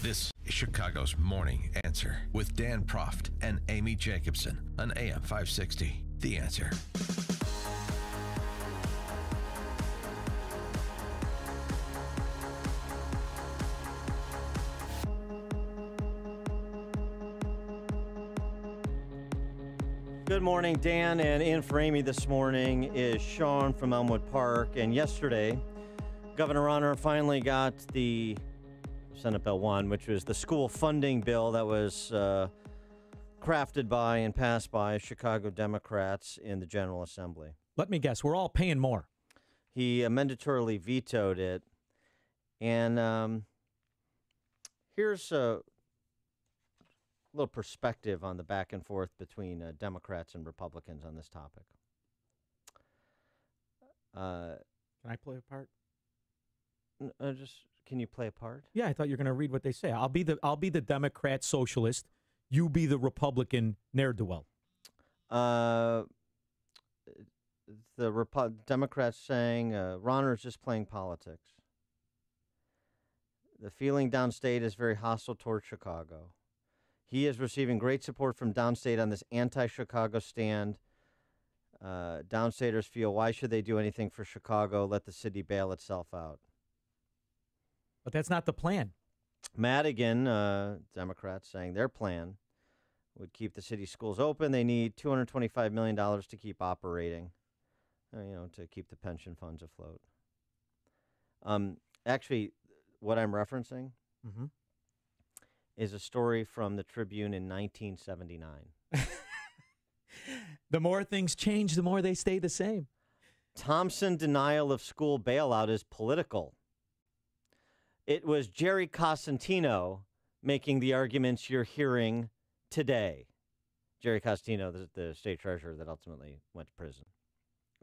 This is Chicago's Morning Answer with Dan Proft and Amy Jacobson on AM 560. The Answer. Good morning, Dan, and in for Amy this morning is Sean from Elmwood Park. And yesterday, Governor Rauner finally got the Senate Bill 1, which was the school funding bill that was crafted by and passed by Chicago Democrats in the General Assembly. Let me guess, we're all paying more. He mandatorily vetoed it. And here's a little perspective on the back and forth between Democrats and Republicans on this topic. Can I play a part? Can you play a part? Yeah, I thought you were going to read what they say. I'll be the Democrat socialist. You be the Republican ne'er-do-well. The Democrats saying Rauner is just playing politics. The feeling downstate is very hostile towards Chicago. He is receiving great support from downstate on this anti-Chicago stand. Downstaters feel, why should they do anything for Chicago? Let the city bail itself out. But that's not the plan. Madigan, Democrats, saying their plan would keep the city schools open. They need $225 million to keep operating, to keep the pension funds afloat. Actually, what I'm referencing is a story from the Tribune in 1979. The more things change, the more they stay the same. Thompson denial of school bailout is political. It was Jerry Cosentino making the arguments you're hearing today. Jerry Cosentino, the state treasurer that ultimately went to prison.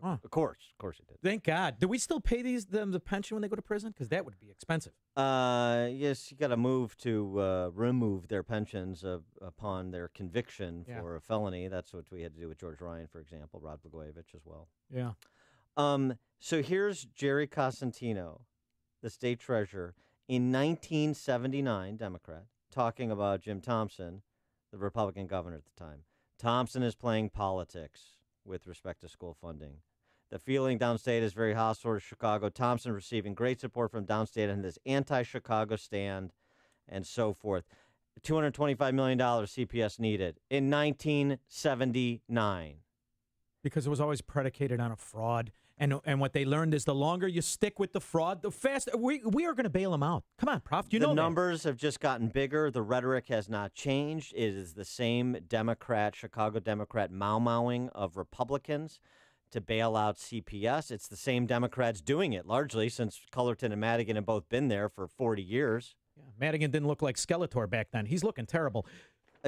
Oh. Of course he did. Thank God. Do we still pay them the pension when they go to prison? Because that would be expensive. Yes, you got to move to remove their pensions upon their conviction for a felony. That's what we had to do with George Ryan, for example, Rod Blagojevich as well. Yeah. So here's Jerry Cosentino, the state treasurer, in 1979, Democrat, talking about Jim Thompson, the Republican governor at the time. Thompson is playing politics with respect to school funding. The feeling downstate is very hostile towards Chicago. Thompson receiving great support from downstate on this anti-Chicago stand and so forth. $225 million CPS needed in 1979. Because it was always predicated on a fraud. And what they learned is the longer you stick with the fraud, the faster we are going to bail them out. Come on, Prof. You know the numbers have just gotten bigger. The rhetoric has not changed. It is the same Chicago Democrat mau-mauing of Republicans to bail out CPS. It's the same Democrats doing it, largely, since Cullerton and Madigan have both been there for 40 years. Yeah, Madigan didn't look like Skeletor back then. He's looking terrible.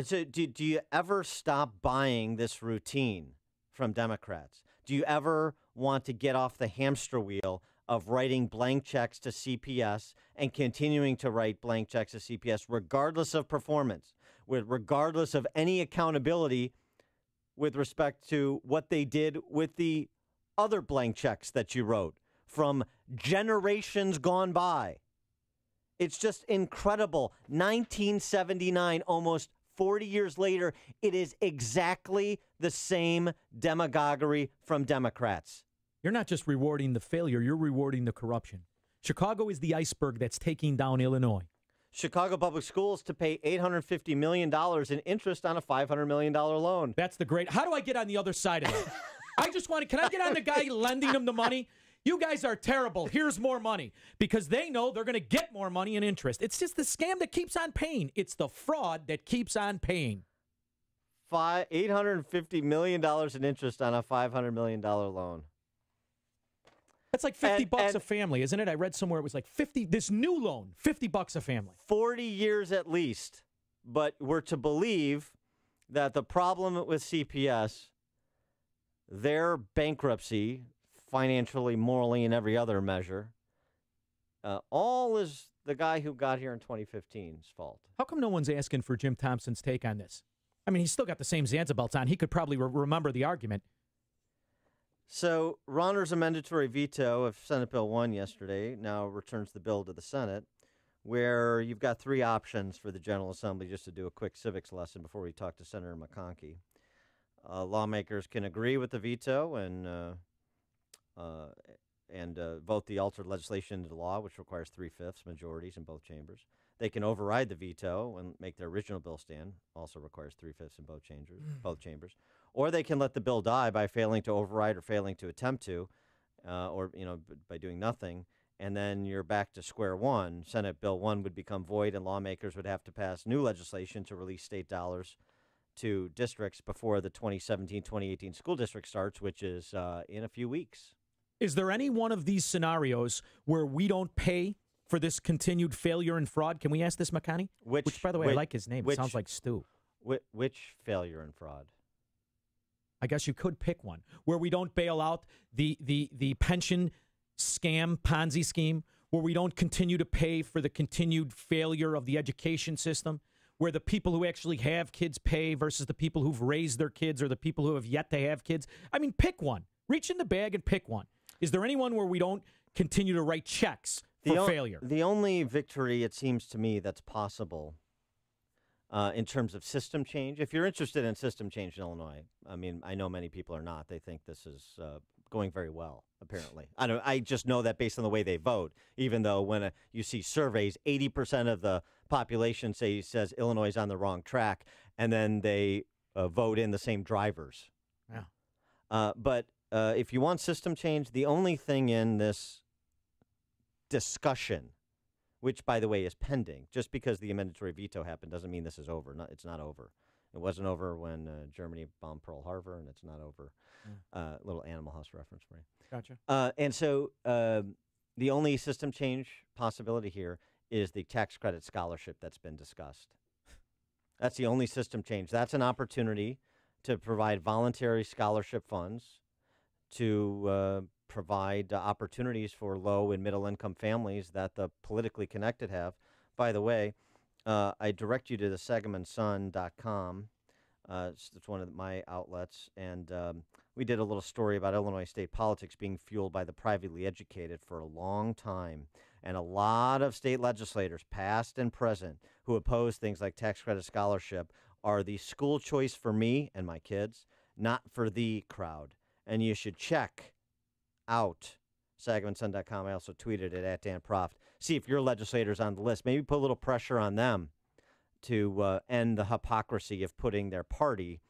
So do you ever stop buying this routine from Democrats? Do you ever want to get off the hamster wheel of writing blank checks to CPS and continuing to write blank checks to CPS regardless of performance, regardless of any accountability with respect to what they did with the other blank checks that you wrote from generations gone by? It's just incredible. 1979, almost 40 years later, it is exactly the same demagoguery from Democrats. You're not just rewarding the failure, you're rewarding the corruption. Chicago is the iceberg that's taking down Illinois. Chicago Public Schools to pay $850 million in interest on a $500 million loan. That's the great. How do I get on the other side of it? Can I get on the guy lending them the money? You guys are terrible. Here's more money. Because they know they're going to get more money in interest. It's just the scam that keeps on paying. It's the fraud that keeps on paying. $850 million in interest on a $500 million loan. That's like $50 a family, isn't it? I read somewhere it was like 50. This new loan, $50 a family. 40 years at least. But we're to believe that the problem with CPS, their bankruptcy, financially, morally, and every other measure, all is the guy who got here in 2015's fault. How come no one's asking for Jim Thompson's take on this? I mean, he's still got the same Zanza belts on. He could probably remember the argument. So Rauner's mandatory veto of Senate Bill 1 yesterday now returns the bill to the Senate, where you've got three options for the General Assembly, just to do a quick civics lesson before we talk to Senator McConchie. Lawmakers can agree with the veto and vote the altered legislation into law, which requires 3/5 majorities in both chambers. They can override the veto and make their original bill stand, also requires 3/5 in both chambers. Or they can let the bill die by failing to override or failing to attempt to, or by doing nothing. And then you're back to square one. Senate Bill 1 would become void, and lawmakers would have to pass new legislation to release state dollars to districts before the 2017-2018 school district starts, which is in a few weeks. Is there any one of these scenarios where we don't pay for this continued failure and fraud? Can we ask this McConchie? Which, by the way, I like his name. It sounds like Stu. Which failure and fraud? I guess you could pick one where we don't bail out the pension scam, Ponzi scheme, where we don't continue to pay for the continued failure of the education system, where the people who actually have kids pay versus the people who've raised their kids or the people who have yet to have kids. I mean, pick one. Reach in the bag and pick one. Is there anyone where we don't continue to write checks for failure? The only victory, it seems to me, that's possible in terms of system change, if you're interested in system change in Illinois, I mean, I know many people are not. They think this is going very well, apparently. I just know that based on the way they vote, even though when you see surveys, 80% of the population says Illinois is on the wrong track, and then they vote in the same drivers. Yeah. But if you want system change, the only thing in this discussion, which, by the way, is pending, just because the amendatory veto happened doesn't mean this is over. It's not over. It wasn't over when Germany bombed Pearl Harbor, and it's not over. Little Animal House reference for you. Gotcha. And so the only system change possibility here is the tax credit scholarship that's been discussed. That's the only system change. That's an opportunity to provide voluntary scholarship funds to provide opportunities for low and middle income families that the politically connected have. By the way, I direct you to the SagamandSon.com. It's one of my outlets, and we did a little story about Illinois state politics being fueled by the privately educated for a long time. And a lot of state legislators, past and present, who oppose things like tax credit scholarship are the school choice for me and my kids, not for the crowd. And you should check out SagamandSon.com. I also tweeted it at Dan Proft. See if your legislator's on the list. Maybe put a little pressure on them to end the hypocrisy of putting their party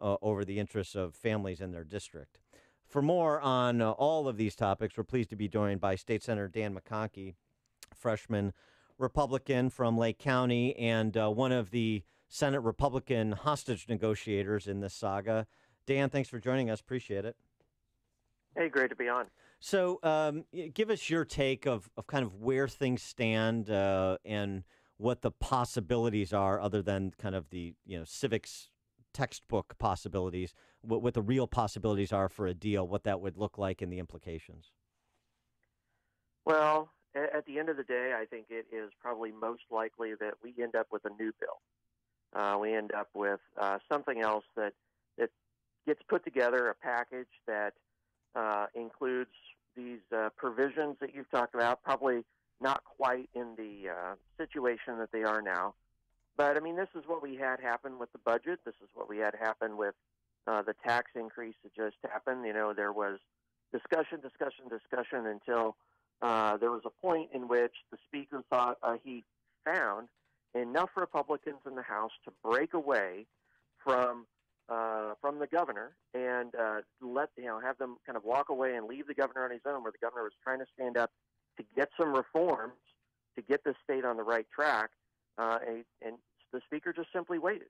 over the interests of families in their district. For more on all of these topics, we're pleased to be joined by State Senator Dan McConchie, freshman Republican from Lake County and one of the Senate Republican hostage negotiators in this saga. Dan, thanks for joining us. Appreciate it. Hey, great to be on. So give us your take of kind of where things stand and what the possibilities are other than kind of the civics textbook possibilities, what the real possibilities are for a deal, what that would look like and the implications. Well, at the end of the day, I think it is probably most likely that we end up with a new bill. We end up with something else that gets put together, a package that includes these provisions that you've talked about, probably not quite in the situation that they are now. But, I mean, this is what we had happen with the budget. This is what we had happen with the tax increase that just happened. There was discussion until there was a point in which the Speaker thought he found enough Republicans in the House to break away from the governor and have them kind of walk away and leave the governor on his own, where the governor was trying to stand up to get some reforms to get the state on the right track. And the Speaker just simply waited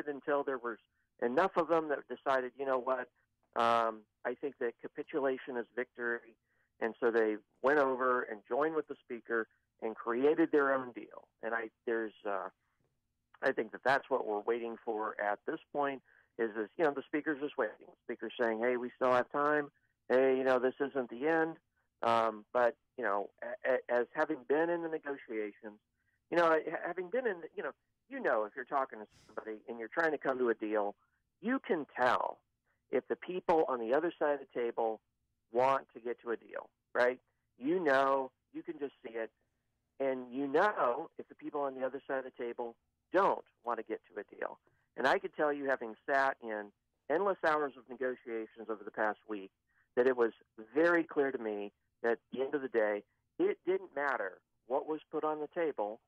until there was enough of them that decided, you know what, I think that capitulation is victory. And so they went over and joined with the Speaker and created their own deal. And I think that that's what we're waiting for at this point. Is the Speaker's just waiting. The Speaker's saying, hey, we still have time. Hey, this isn't the end. But, as having been in the negotiations, having been in, if you're talking to somebody and you're trying to come to a deal, you can tell if the people on the other side of the table want to get to a deal, right? You can just see it. And you know if the people on the other side of the table don't want to get to a deal. And I could tell you, having sat in endless hours of negotiations over the past week, that it was very clear to me that at the end of the day, it didn't matter what was put on the table.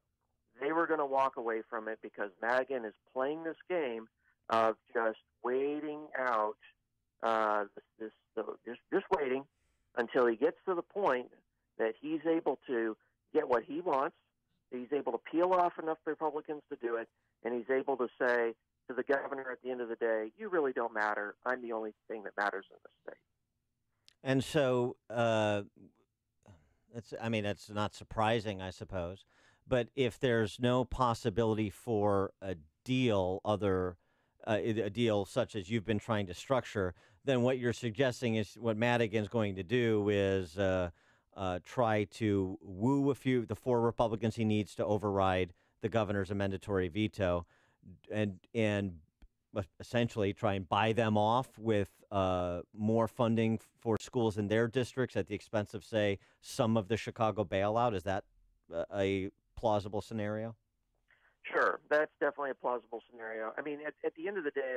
They were going to walk away from it because Madigan is playing this game of just waiting out, just waiting until he gets to the point that he's able to get what he wants. He's able to peel off enough Republicans to do it, and he's able to say to the governor at the end of the day, you really don't matter. I'm the only thing that matters in this state. And so, it's not surprising, I suppose. But if there's no possibility for a deal, a deal such as you've been trying to structure, then what you're suggesting is what Madigan's going to do is try to woo the 4 Republicans he needs to override the governor's amendatory veto, and essentially try and buy them off with more funding for schools in their districts at the expense of, say, some of the Chicago bailout. Is that a plausible scenario? Sure, that's definitely a plausible scenario. I mean, at the end of the day,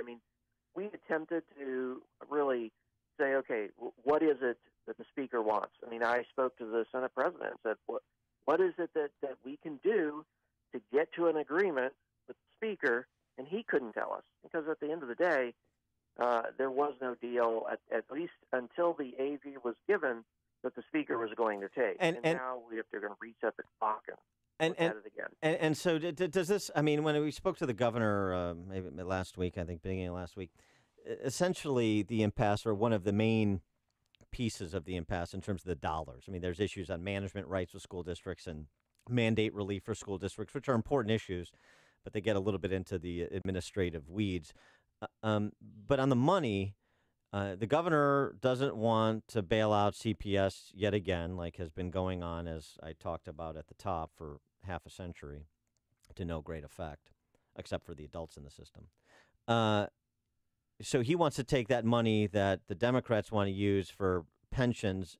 we attempted to really say, okay, what is it that the speaker wants? I mean, I spoke to the Senate president and said, what is it that we can do to get to an agreement with the speaker? And he couldn't tell us, because at the end of the day, there was no deal, at least until the AV was given, that the speaker was going to take. And now they're going to reset the clock and look at it again. And so does this, when we spoke to the governor maybe last week, I think beginning of last week, essentially the impasse, or one of the main pieces of the impasse in terms of the dollars. There's issues on management rights with school districts and mandate relief for school districts, which are important issues, but they get a little bit into the administrative weeds. But on the money, the governor doesn't want to bail out CPS yet again, like has been going on, as I talked about at the top, for half a century, to no great effect, except for the adults in the system. So he wants to take that money that the Democrats want to use for pensions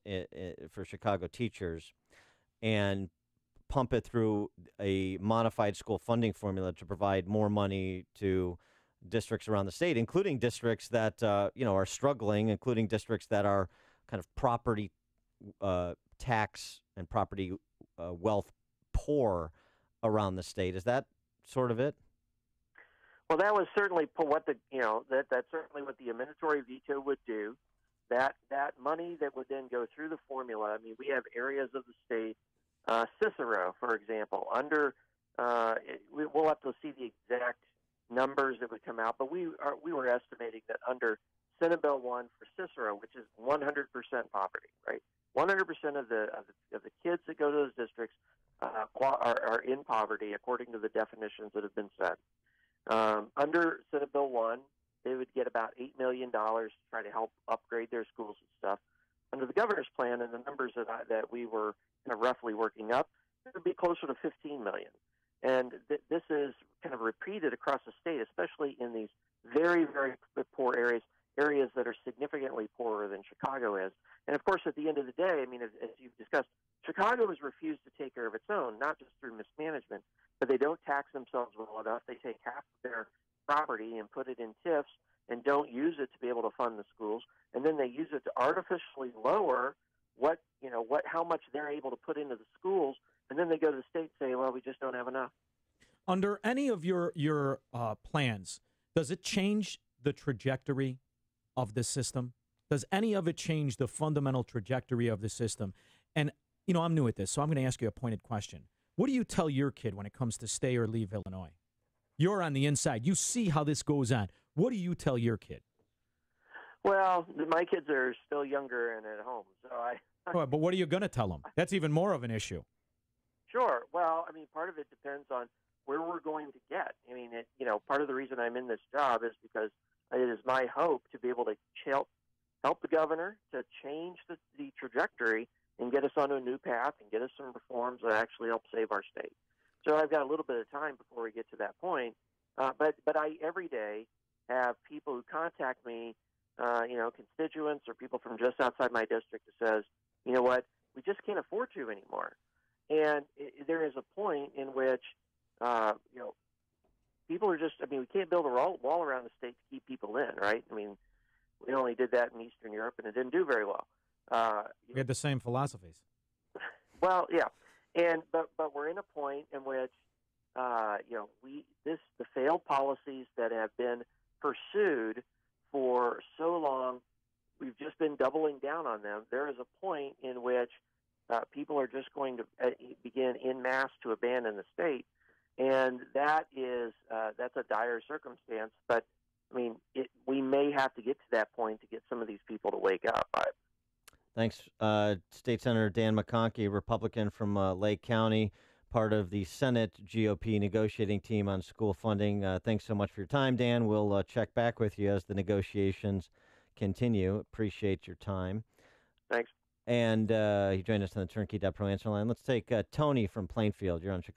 for Chicago teachers and pump it through a modified school funding formula to provide more money to districts around the state, including districts that are struggling, including districts that are kind of property tax and property wealth poor around the state. Is that sort of it? Well, that was certainly what that's certainly what the amendatory veto would do. That money that would then go through the formula. We have areas of the state, Cicero, for example, under we'll have to see the exact numbers that would come out, but we were estimating that under Senate Bill 1 for Cicero, which is 100% poverty, right? 100% of the kids that go to those districts are in poverty according to the definitions that have been set. Under Senate Bill 1, they would get about $8 million to try to help upgrade their schools and stuff. Under the governor's plan and the numbers that we were kind of roughly working up, it would be closer to $15 million. And this is kind of repeated across the state, especially in these very, very poor areas that are significantly poorer than Chicago is. And, of course, at the end of the day, as you've discussed, Chicago has refused to take care of its own, not just through mismanagement, but they don't tax themselves well enough. They take half of their property and put it in TIFs and don't use it to be able to fund the schools. And then they use it to artificially lower how much they're able to put into the schools. And then they go to the state and say, well, we just don't have enough. Under any of your plans, does it change the trajectory of the system? Does any of it change the fundamental trajectory of the system? And, I'm new at this, so I'm going to ask you a pointed question. What do you tell your kid when it comes to stay or leave Illinois? You're on the inside. You see how this goes on. What do you tell your kid? Well, my kids are still younger and at home, so But what are you going to tell them? That's even more of an issue. Sure. Well, part of it depends on where we're going to get. Part of the reason I'm in this job is because it is my hope to be able to help the governor to change the trajectory and get us on a new path and get us some reforms that actually help save our state. So I've got a little bit of time before we get to that point. But I every day have people who contact me, constituents or people from just outside my district that says, you know what, we just can't afford you anymore. And there is a point in which, people are just, we can't build a wall around the state to keep people in, right? I mean, we only did that in Eastern Europe, and it didn't do very well. We had the same philosophies. Well, yeah. But we're in a point in which, the failed policies that have been pursued for so long, we've just been doubling down on them. There is a point in which people are just going to begin en masse to abandon the state, and that's a dire circumstance. But I mean, we may have to get to that point to get some of these people to wake up. Thanks, State Senator Dan McConchie, Republican from Lake County, part of the Senate GOP negotiating team on school funding. Thanks so much for your time, Dan. We'll check back with you as the negotiations continue. Appreciate your time. Thanks. And he joined us on the Turnkey.Pro answer line. Let's take Tony from Plainfield. You're on Chicago.